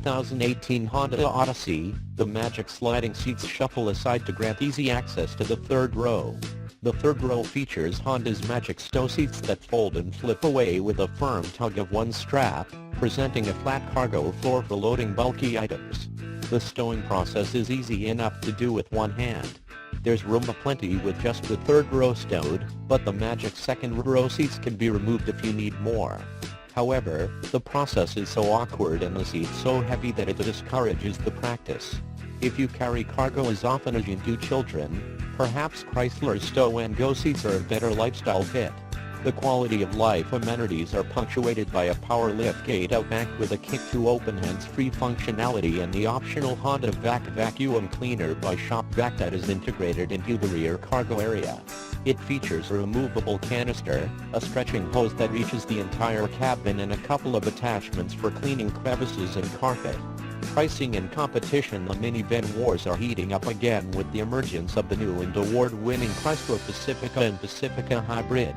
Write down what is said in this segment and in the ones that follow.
2018 Honda Odyssey, the magic sliding seats shuffle aside to grant easy access to the third row. The third row features Honda's magic stow seats that fold and flip away with a firm tug of one strap, presenting a flat cargo floor for loading bulky items. The stowing process is easy enough to do with one hand. There's room aplenty with just the third row stowed, but the magic second row seats can be removed if you need more. However, the process is so awkward and the seats so heavy that it discourages the practice. If you carry cargo as often as you do children, perhaps Chrysler's stow and go seats are a better lifestyle fit. The quality of life amenities are punctuated by a power lift gate out back with a kick-to-open hands-free functionality and the optional Honda vacuum cleaner by shop vac that is integrated into the rear cargo area. It features a removable canister, a stretching hose that reaches the entire cabin and a couple of attachments for cleaning crevices and carpet. Pricing and competition. The minivan wars are heating up again with the emergence of the new and award-winning Chrysler Pacifica and Pacifica Hybrid.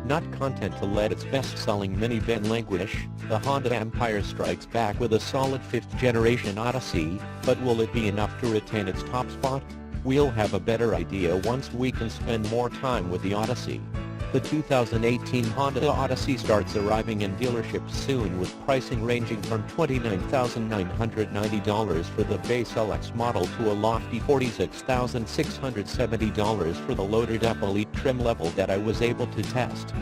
Not content to let its best-selling minivan languish, the Honda Empire strikes back with a solid fifth-generation Odyssey, but will it be enough to retain its top spot? We'll have a better idea once we can spend more time with the Odyssey. The 2018 Honda Odyssey starts arriving in dealerships soon with pricing ranging from $29,990 for the base LX model to a lofty $46,670 for the loaded-up Elite trim level that I was able to test.